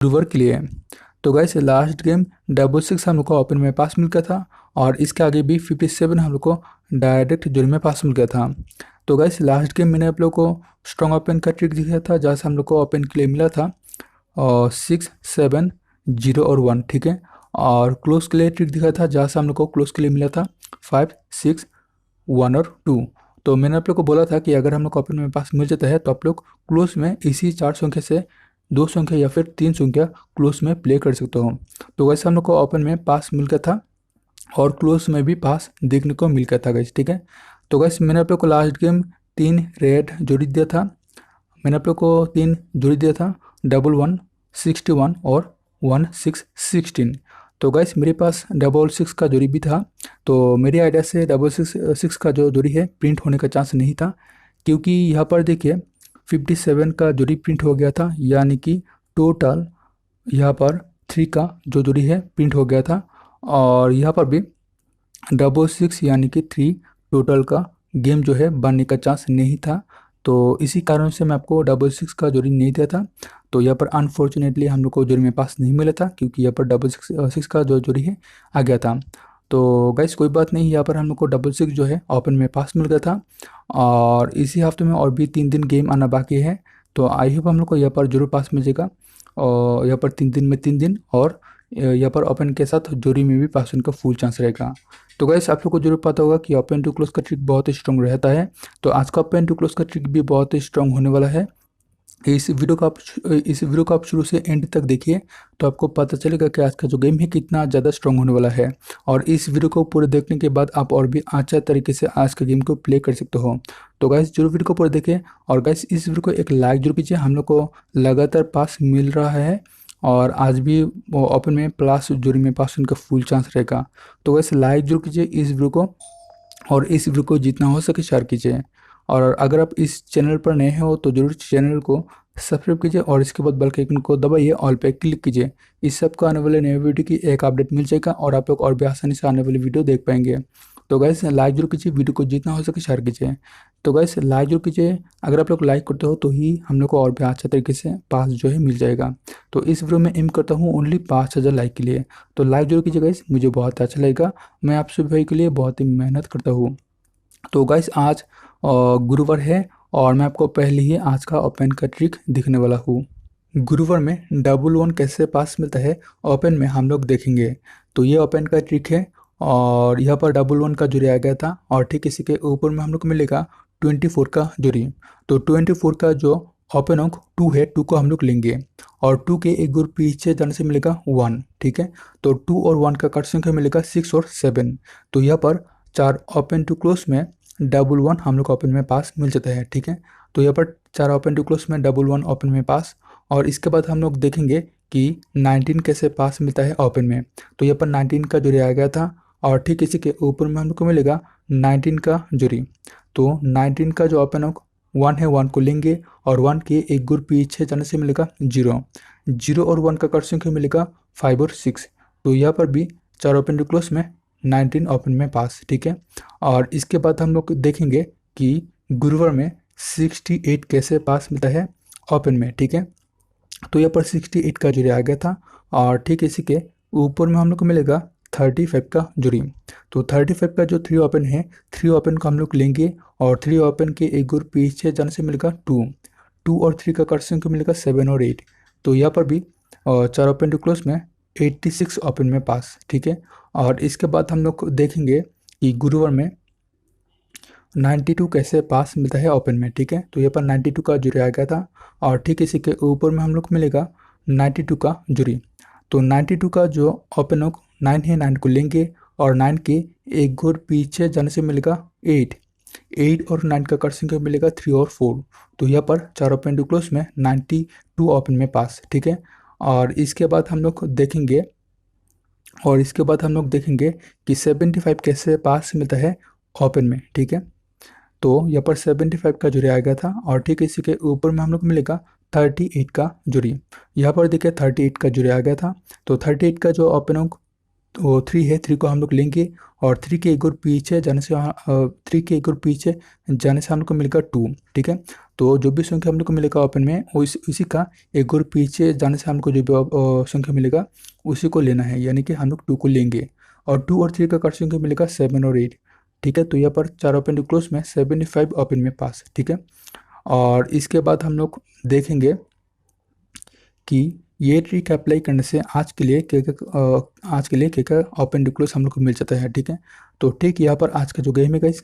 गुरुवार के लिए। तो गाइस लास्ट गेम 66 हम लोग को ओपन में पास मिल गया था और इसके आगे भी 57 हम लोग को डायरेक्ट जोड़ी में पास मिल गया था। तो गाइस लास्ट गेम मैंने आप लोग को स्ट्रॉन्ग ओपन का ट्रिक दिखाया था जहाँ से हम लोग को ओपन के लिए मिला था और 6 7 0 और 1, ठीक है। और क्लोज के लिए ट्रिक दिखाया था जहाँ से हम लोग को क्लोज के लिए मिला था 5 6 1 और 2। तो मैंने आप लोग को बोला था कि अगर हम लोग को ओपन में पास मिल जाता है तो आप लोग क्लोज में इसी 4 संख्या से 2 संख्या या फिर 3 संख्या क्लोज में प्ले कर सकते हो। तो वैसे हम लोग को ओपन में पास मिल गया था और क्लोज में भी पास देखने को मिल गया था गाइस, ठीक है। तो गाइस मैंने आप लोग को लास्ट गेम 3 रेड जोड़ी दिया था। मैंने आप लोग को 3 जोड़ी दिया था 11 61 और 16 16। तो गाइस मेरे पास 66 का जोड़ी भी था। तो मेरे आइडिया से 666 का जो जोड़ी है प्रिंट होने का चांस नहीं था, क्योंकि यहाँ पर देखिए 57 का जोड़ी प्रिंट हो गया था, यानी कि टोटल यहाँ पर 3 का जो जोड़ी है प्रिंट हो गया था। और यहाँ पर भी 66 यानी कि 3 टोटल का गेम जो है बनने का चांस नहीं था। तो इसी कारण से मैं आपको 66 का जोड़ी नहीं दिया था। तो यहाँ पर अनफॉर्चुनेटली हम लोग को जोड़ी में पास नहीं मिला था, क्योंकि यहाँ पर 666 का जो जोड़ी है आ गया था। तो गाइस कोई बात नहीं, यहाँ पर हम लोग को 66 जो है ओपन में पास मिल गया था। और इसी हफ्ते में और भी 3 दिन गेम आना बाकी है। तो आई होप हम लोग को यहाँ पर जरूर पास मिल जाएगा। और यहाँ पर 3 दिन में 3 दिन और यहाँ पर ओपन के साथ जोड़ी में भी पास होने का फुल चांस रहेगा। तो गाइस आप लोग को जरूर पता होगा कि ओपन टू क्लोज का ट्रिक बहुत ही स्ट्रॉन्ग रहता है। तो आज का ओपन टू क्लोज का ट्रिक भी बहुत ही स्ट्रॉन्ग होने वाला है। इस वीडियो को आप शुरू से एंड तक देखिए, तो आपको पता चलेगा कि आज का जो गेम है कितना ज़्यादा स्ट्रॉन्ग होने वाला है। और इस वीडियो को पूरे देखने के बाद आप और भी अच्छा तरीके से आज के गेम को प्ले कर सकते हो। तो गाइस जरूर वीडियो को पूरे देखें और गाइस इस वीडियो को एक लाइक जरूर कीजिए। हम लोग को लगातार पास मिल रहा है और आज भी वो ओपन में प्लस जोड़ी में पास होने का फुल चांस रहेगा। तो गाइस लाइक जरूर कीजिए इस वीडियो को और इस वीडियो को जितना हो सके शेयर कीजिए। और अगर आप इस चैनल पर नए हो तो जरूर चैनल को सब्सक्राइब कीजिए और इसके बाद बेल के आइकन को दबाइए, ऑल पे क्लिक कीजिए। इस सब को आने वाले नए वीडियो की एक अपडेट मिल जाएगा और आप लोग और भी आसानी से आने वाली वीडियो देख पाएंगे। तो गैस लाइक जरूर कीजिए, वीडियो को जितना हो सके शेयर कीजिए। तो गैस लाइक जरूर कीजिए, अगर आप लोग लाइक करते हो तो ही हम लोग को और भी अच्छा तरीके से पास जो है मिल जाएगा। तो इस वीडियो में एम करता हूँ ओनली 5000 लाइक के लिए। तो लाइक जरूर कीजिए गैस, मुझे बहुत अच्छा लगेगा। मैं आप सभी भाई के लिए बहुत ही मेहनत करता हूँ। तो गाइस आज गुरुवार है और मैं आपको पहले ही आज का ओपन का ट्रिक दिखने वाला हूँ। गुरुवार में 11 कैसे पास मिलता है ओपन में हम लोग देखेंगे। तो ये ओपन का ट्रिक है और यहाँ पर 11 का जोड़ी आ गया था और ठीक इसी के ऊपर में हम लोग को मिलेगा 24 का जोड़ी। तो 24 का जो ओपन अंक 2 है, 2 को हम लोग लेंगे और 2 के एक ग्रुप पीछे जाने से मिलेगा 1, ठीक है। तो 2 और 1 का कट संख्या मिलेगा 6 और 7। तो यहाँ पर 4 ओपन टू क्लोज में 11 हम लोग ओपन में पास मिल जाता है, ठीक है। तो यहाँ पर 4 ओपन टू क्लोज में 11 ओपन में पास। और इसके बाद हम लोग देखेंगे कि 19 कैसे पास मिलता है ओपन में। तो यहाँ पर 19 का जोड़ी आ गया था और ठीक इसी के ऊपर में हम लोग को मिलेगा 19 का जोड़ी। तो 19 का जो ओपन अंक 1 है, 1 को लेंगे और 1 के एक ग्रुप पीछे जाने से मिलेगा 0। 0 और 1 का कट संख्या मिलेगा 5 और 6। तो यहाँ पर भी 4 ओपन टू क्लोज में 19 ओपन में पास, ठीक है। और इसके बाद हम लोग देखेंगे कि गुरुवार में 68 कैसे पास मिलता है ओपन में, ठीक है। तो यहाँ पर 68 का जोड़ी आ गया था और ठीक इसी के ऊपर में हम लोग को मिलेगा 35 का जोड़ी। तो 35 का जो 3 ओपन है, 3 ओपन को हम लोग लेंगे और 3 ओपन के एक ग्रुप पीछे जाने से मिलेगा 2। 2 और 3 का कर्सन को मिलेगा 7 और 8। तो यहाँ पर भी 4 ओपन टू क्लोज में 86 ओपन में पास, ठीक है। और इसके बाद हम लोग देखेंगे कि गुरुवार में 92 कैसे पास मिलता है ओपन में, ठीक है। तो यहाँ पर 92 का जोड़ी आ गया था और ठीक इसी के ऊपर में हम लोग को मिलेगा 92 का जोड़ी। तो 92 का जो ओपन अंक 9 है, 9 को लेंगे और 9 के एक घोर पीछे जाने से मिलेगा 8। 8 और 9 का कट संख्या मिलेगा 3 और 4। तो यहाँ पर 4 ओपन टू क्लोज में 92 ओपन में पास, ठीक है। और इसके बाद हम लोग देखेंगे कि 75 कैसे पास मिलता है ओपन में, ठीक है। तो यहाँ पर 75 का जोड़ी आ गया था और ठीक इसी के ऊपर में हम लोग को मिलेगा 38 का जोड़ी। यहाँ पर देखिए 38 का जोड़ी आ गया था। तो 38 का जो ओपन अंक तो 3 है, 3 को हम लोग लेंगे और 3 के एक और पीछे जाने से 3 के एक और पीछे जाने से हम लोग को मिलेगा 2। ठीक है, तो जो भी संख्या हम लोग को मिलेगा ओपन में उसी का एक और पीछे जाने से हमको जो भी संख्या मिलेगा उसी को लेना है, यानी कि हम लोग 2 को लेंगे और 2 और 3 का कर संख्या मिलेगा 7 और 8। ठीक है, तो यहाँ पर 4 ओपन टू क्लोज में 75 ओपन में पास। ठीक है, और इसके बाद हम लोग देखेंगे कि ये ट्रिक अप्लाई करने से आज के लिए क्या ओपन टू क्लोज हम लोग को मिल जाता है। ठीक है, तो ठीक यहाँ पर आज का जो गेम है गाइस,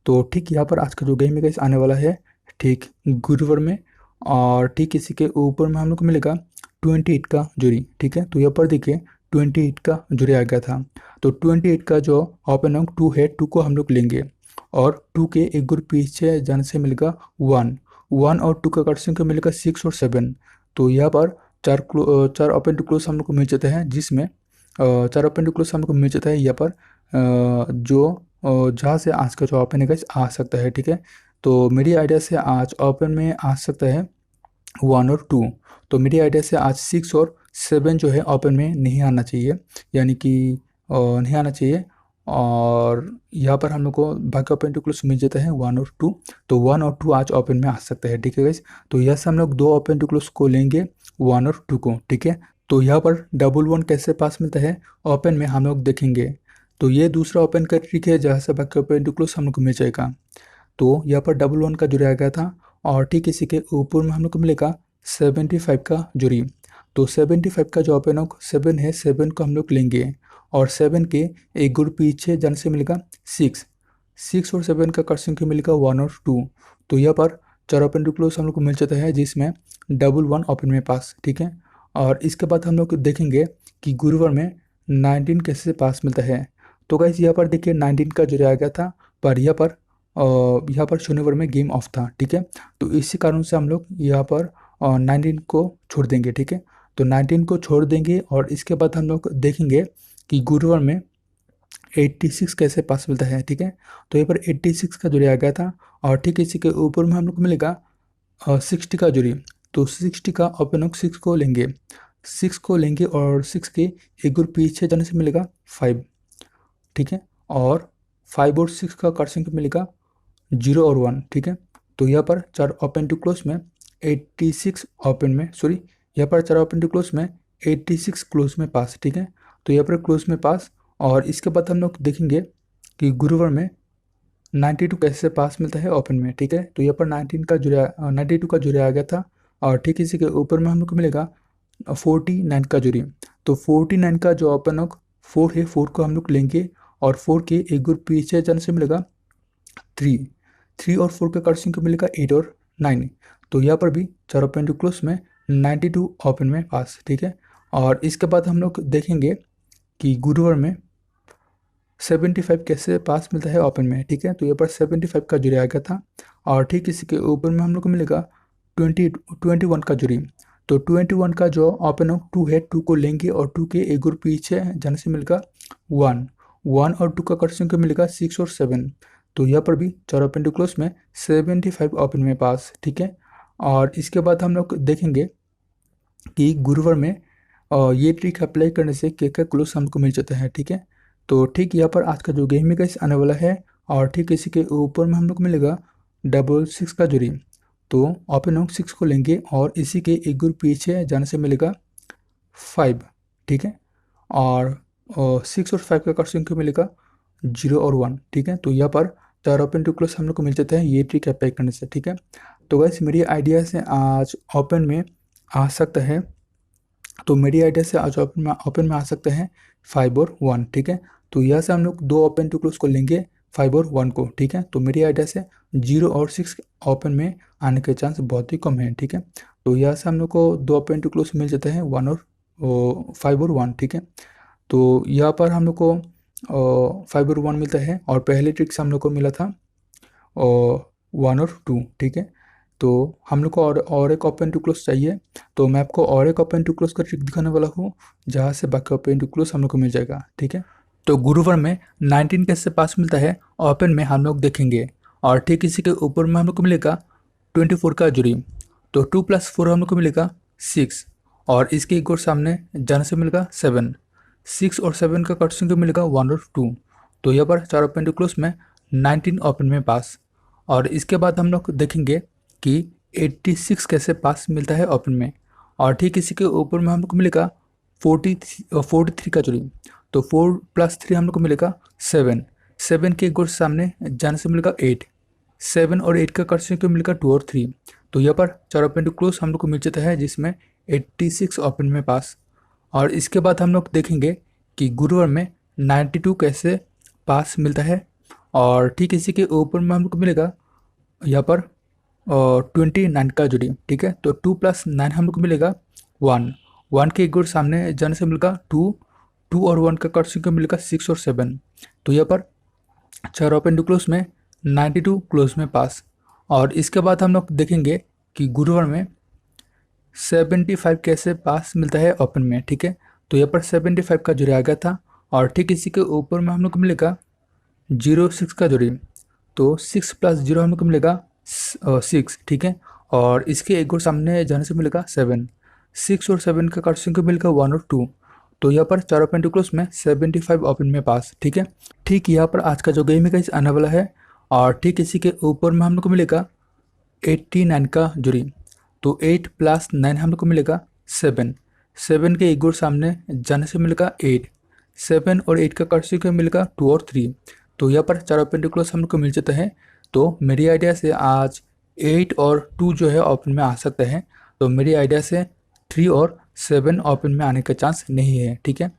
तो ठीक यहाँ पर आज का जो गेम है गाइस आने वाला है ठीक गुरुवार में, और ठीक इसी के ऊपर में हम लोग को मिलेगा 28 का जोड़ी। ठीक है, तो यहाँ पर देखिए 28 का जोड़ी आ गया था, तो 28 का जो ओपन अंक 2 है, 2 को हम लोग लेंगे और 2 के एक ग्रुप पीछे जाने से मिलेगा 1। 1 और 2 का कट को मिलेगा 6 और 7। तो यहाँ पर चार ओपन टू क्लोज हम लोग को मिल जाते हैं, जिसमें 4 ओपन टू क्लोज हम लोग को मिल जाता है यहाँ पर जहाँ से आज का जो ओपन है गाइस आ सकता है। ठीक है, तो मेरी आइडिया से आज ओपन में आ सकता है 1 और 2। तो मेरी आइडिया से आज 6 और 7 जो है ओपन में नहीं आना चाहिए, यानी कि नहीं आना चाहिए, और यहाँ पर हम लोग को बाकी ओपन टू क्लोज मिल जाता है 1 और 2। तो 1 और 2 आज ओपन में आ सकता है। ठीक है गाइस, तो यहाँ से हम लोग 2 ओपन टू क्लोज को लेंगे 1 और 2 को। ठीक है, तो यहाँ पर डबल 1 कैसे पास मिलता है ओपन में हम लोग देखेंगे। तो ये दूसरा ओपन का ट्रिक है जहाँ से बाकी ओपन टू क्लोज हम लोग को मिल जाएगा। तो यहाँ पर डबल 1 का जुड़ा गया था और ठीक इसी के ऊपर में हम लोग को मिलेगा 75 का जुड़ी। तो 75 का जो ओपन अंक 7 है, 7 को हम लोग लेंगे और 7 के एक ग्रुप पीछे जाने से मिलेगा 6। 6 और 7 का कर संख्या मिलेगा 1 और 2। तो यहाँ पर 4 ओपन टू क्लोज हम लोग को मिल जाता है, जिसमें डबल 1 ओपन में पास। ठीक है, और इसके बाद हम लोग देखेंगे कि गुरुवार में 19 कैसे पास मिलता है। तो गाइस यहाँ पर देखिए 19 का जुड़ा आ गया था, पर यहाँ पर शनिवार में गेम ऑफ था। ठीक है, तो इसी कारण से हम लोग यहाँ पर 19 को छोड़ देंगे। ठीक है, तो 19 को छोड़ देंगे और इसके बाद हम लोग देखेंगे कि गुरुवार में 86 कैसे पास मिलता है। ठीक है, तो यहाँ पर 86 का जुड़ी आ गया था और ठीक इसी के ऊपर में हम लोग को मिलेगा 60 का जुड़ी। तो 60 का ओपन अंक 6 को लेंगे, 6 को लेंगे और 6 के एक ग्रुप पीछे जाने से मिलेगा 5। ठीक है, और 5 और 6 का कर संख्या मिलेगा 0 और 1। ठीक है, तो यहाँ पर 4 ओपन टू क्लोज में 86 ओपन में यहाँ पर 4 ओपन टू क्लोज में 86 क्लोज में पास। ठीक है, तो यहाँ पर क्लोज में पास, और इसके बाद हम लोग देखेंगे कि गुरुवार में 92 कैसे पास मिलता है ओपन में। ठीक है, तो यहाँ पर 92 का जुड़ा आ गया था और ठीक इसी के ऊपर में हम लोग को मिलेगा 49 का जुड़ी। तो 49 का जो ओपन अंक 4 है, 4 को हम लोग लेंगे और 4 के एक ग्रुप पीछे जाने से मिलेगा 3। 3 और 4 का कर संख्या मिलेगा 8 और 9। तो यहाँ पर भी 4 ओपन टू क्लोज में 92 ओपन में पास। ठीक है, और इसके बाद हम लोग देखेंगे कि गुरुवार में 75 कैसे पास मिलता है ओपन में। ठीक है, तो यहाँ पर 75 का जुड़ी आ गया था और ठीक इसी के ऊपर में हम लोग को मिलेगा 21 का जुड़ी। तो 21 का जो ओपन अंक 2 है, 2 को लेंगे और 2 के एक ग्रुप पीछे जाने से मिलेगा 1। 1 और 2 का कर संख्या मिलेगा 6 और 7। तो यहाँ पर भी 4 ओपन टू क्लोज में 75 ओपन में पास। ठीक है, और इसके बाद हम लोग देखेंगे कि गुरुवार में ये ट्रिक अप्लाई करने से क्या क्लोज हमको मिल जाता है। ठीक है, तो ठीक यहाँ पर आज का जो गेम है गाइस आने वाला है और ठीक इसी के ऊपर में हम लोग को मिलेगा 6 का जुड़ी। तो ओपन अंक 6 को लेंगे और इसी के एक ग्रुप पीछे जाने से मिलेगा 5। ठीक है, और 6 और 5 का कर संख्या मिलेगा 0 और 1। ठीक है, तो यहाँ पर 4 ओपन टू क्लोज हम लोग को मिल जाता है ये ट्रिक अप्लाई करने से। ठीक है, तो गाइस मेरी आइडिया से आज ओपन में आ सकता है, तो मेरी आइडिया से आज ओपन में आ सकते हैं 5 और 1। ठीक है, तो यहाँ से हम लोग 2 ओपन टू क्लोज को लेंगे 5 और 1 को। ठीक है, तो मेरी आइडिया से 0 और 6 ओपन में आने के चांस बहुत ही कम है। ठीक है, तो यहाँ से हम लोग को 2 ओपन टू क्लोज मिल जाते हैं 1 और 5 और 1। ठीक है, तो यहाँ पर हम लोग को 5 और 1 मिलता है और पहले ट्रिक से हम लोग को मिला था 1 और 2। ठीक है, तो हम लोग को और एक ओपन टू क्लोज चाहिए, तो मैं आपको और एक ओपन टू क्लोज का ट्रिक दिखाने वाला हूँ जहाँ से बाकी ओपन टू क्लोज हम लोग को मिल जाएगा। ठीक है, तो गुरुवार में 19 कैसे पास मिलता है ओपन में हम लोग देखेंगे और ठीक इसी के ऊपर में हम लोग को मिलेगा 24 का जुड़ी। तो 2 + 4 हम लोग को मिलेगा 6 और इसके एक और सामने जाने से मिलेगा 7। 6 और 7 का कर्सिंग को मिलेगा 1 और 2। तो यहाँ पर 4 ओपन टू क्लोज में 19 ओपन में पास। और इसके बाद हम लोग देखेंगे कि 86 कैसे पास मिलता है ओपन में। और ठीक इसी के ऊपर में हम लोग को मिलेगा 43 का जोड़ी। तो 4 + 3 हम लोग को मिलेगा 7। 7 के गुण सामने जाने से मिलेगा 8। 7 और 8 का कर्सिंग को मिलेगा 2 और 3। तो यहाँ पर 4 ओपन टू क्लोज हम लोग को मिल जाता है, जिसमें 86 ओपन में पास। और इसके बाद हम लोग देखेंगे कि गुरुवार में 92 कैसे पास मिलता है। और ठीक इसी के ऊपर में हम लोग को मिलेगा यहाँ पर 29 का जोड़ी। ठीक है, तो 2 + 9 हम लोग को मिलेगा 1। 1 के गुण सामने जाने से मिलेगा 2। 2 और 1 का कर्सिंग को मिलेगा 6 और 7। तो यहाँ पर 4 ओपन टू क्लोज में 92 क्लोज में पास। और इसके बाद हम लोग देखेंगे कि गुरुवार में 75 कैसे पास मिलता है ओपन में। ठीक है, तो यहाँ पर 75 का जोड़ी आ गया था। और ठीक इसी के ऊपर में हम लोग को मिलेगा 06 का जोड़ी। तो 6 + 0 हम लोग को मिलेगा 6। ठीक है, और इसके एक और सामने जाने से मिलेगा 7। 6 और 7 का कर्सिंग को मिलेगा 1 और 2। तो यहाँ पर 4 ओपन टू क्लोज में 75 ओपन में पास। ठीक है, ठीक यहाँ पर आज का जो गेम है गाइस आने वाला है। और ठीक इसी के ऊपर में हम लोग को मिलेगा 89 का जोड़ी। तो 8 + 9 हम लोग को मिलेगा 7। 7 के एक और सामने जाने से मिलेगा 8। 7 और 8 का कर्सिंग को मिलेगा 2 और 3। तो यहाँ पर 4 ओपन टू क्लोज हम लोग को मिल जाता है। तो मेरी आइडिया से आज 8 और 2 जो है ओपन में आ सकते हैं। तो मेरी आइडिया से 3 और 7 ओपन में आने का चांस नहीं है। ठीक है,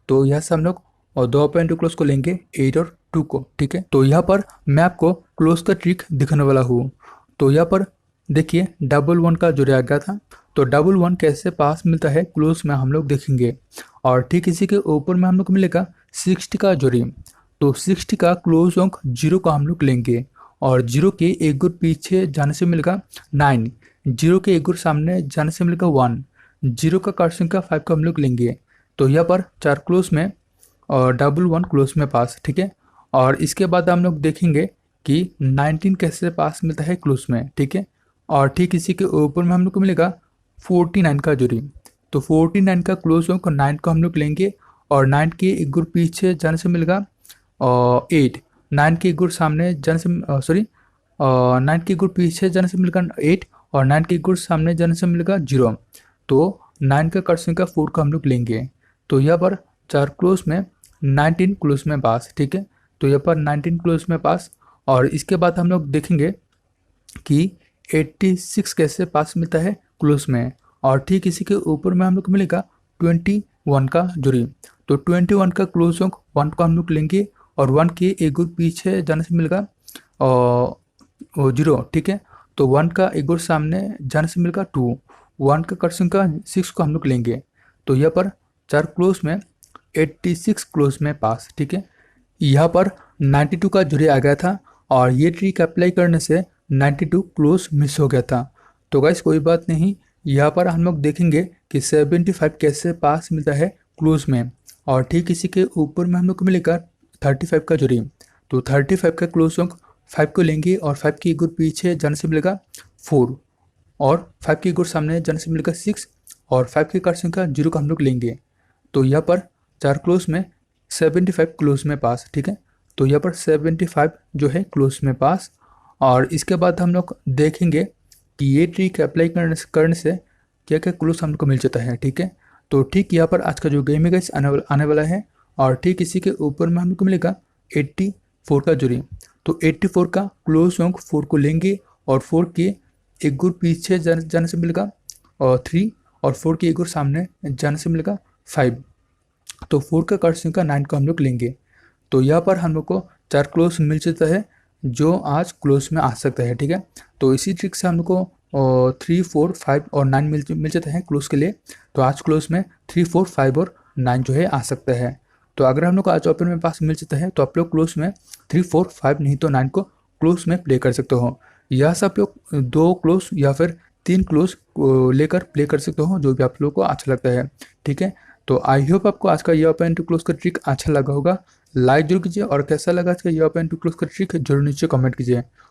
तो यहाँ से हम लोग और 2 ओपन टू क्लोज को लेंगे 8 और 2 को। ठीक है, तो यहाँ पर मैं आपको क्लोज का ट्रिक दिखाने वाला हूँ। तो यहाँ पर देखिए 11 का जोड़ी आ गया था। तो 11 कैसे पास मिलता है क्लोज में हम लोग देखेंगे। और ठीक इसी के ऊपर में हम लोग को मिलेगा 60 का जोड़ी। तो 60 का क्लोज अंक 0 का हम लोग लेंगे। और 0 के एक गुण पीछे जाने से मिलेगा 9। 0 के एक गुण सामने जाने से मिलेगा 1। 0 का कर्सिंग का 5 को हम लोग लेंगे। तो यहाँ पर 4 क्लोज में और 11 क्लोज में पास। ठीक है, और इसके बाद हम लोग देखेंगे कि 19 कैसे पास मिलता है क्लोज में। ठीक है, और ठीक इसी के ऊपर में हम लोग को मिलेगा 49 का जोड़ी। तो 49 का क्लोज अंक 9 को हम लोग लेंगे। और 9 के एक गुण पीछे जाने से मिलेगा 8। 9 के एक गुण सामने जाने से 9 के गुण पीछे जाने से मिलेगा 8। और 9 के गुण सामने जाने से मिलेगा 0। तो 9 का कर्सिंग का 4 को हम लोग लेंगे। तो यहाँ पर 4 क्लोज में 19 क्लोज में पास। ठीक है, तो यहाँ पर 19 क्लोज में पास। और इसके बाद हम लोग देखेंगे कि 86 कैसे पास मिलता है क्लोज में। और ठीक इसी के ऊपर में हम लोग को मिलेगा 21 का जोड़ी। तो 21 का क्लोज अंक 1 को हम लोग लेंगे। और 1 के एक गुण पीछे जाने से मिलेगा 0। ठीक है, तो 1 का एक गुण सामने जाने से मिलेगा 2। 1 का कर्सिंग का 6 को हम लोग लेंगे। तो यहाँ पर 4 क्लोज में 86 क्लोज में पास। ठीक है, यहाँ पर 92 का जोड़ी आ गया था। और ये ट्रिक अप्लाई करने से 92 क्लोज मिस हो गया था। तो गाइस कोई बात नहीं, यहाँ पर हम लोग देखेंगे कि 75 कैसे पास मिलता है क्लोज में। और ठीक इसी के ऊपर में हम लोग को मिलेगा 35 का जोड़ी। तो 35 का क्लोज अंक 5 को लेंगे। और 5 की गुण पीछे जाने से मिलेगा 4। और 5 की गुण सामने जाने से मिलेगा 6। और 5 के कर्सिंग का 0 का हम लोग लेंगे। तो यहाँ पर 4 क्लोज में 75 क्लोज में पास। ठीक है, तो यहाँ पर 75 जो है क्लोज में पास। और इसके बाद हम लोग देखेंगे कि ये ट्रिक अप्लाई करने से क्या क्या क्लोज हमको मिल जाता है। ठीक है, तो ठीक यहाँ पर आज का जो गेम है गाइस आने वाला है। और ठीक इसी के ऊपर में हमको मिलेगा 84 का जोड़ी। तो 84 का क्लोज अंक 4 को लेंगे। और 4 के एक गुण पीछे जाने से मिलेगा 3। और 4 के एक गुण सामने जाने से मिलेगा 5। तो 4 का कर्सिंग का 9 को हम लोग लेंगे। तो यहाँ पर हम लोग को 4 क्लोज मिल जाता है जो आज क्लोज में आ सकता है। ठीक है, तो इसी ट्रिक से हम लोग को 3, 4, 5 और 9 मिल जाता है क्लोज के लिए। तो आज क्लोज में 3, 4, 5 और 9 जो है आ सकता है। तो अगर हम लोग को आज ओपन में पास मिल जाता है तो आप लोग क्लोज में 3, 4, 5 नहीं तो 9 को क्लोज में प्ले कर सकते हो। यह सब लोग 2 क्लोज या फिर 3 क्लोज लेकर प्ले कर सकते हो, जो भी आप लोग को अच्छा लगता है। ठीक है, तो आई होप आपको आज का ये ओपन टू क्लोज का ट्रिक अच्छा लगा होगा। लाइक जरूर कीजिए और कैसा लगा आज का ये ओपन टू क्लोज का ट्रिक जरूर नीचे कमेंट कीजिए।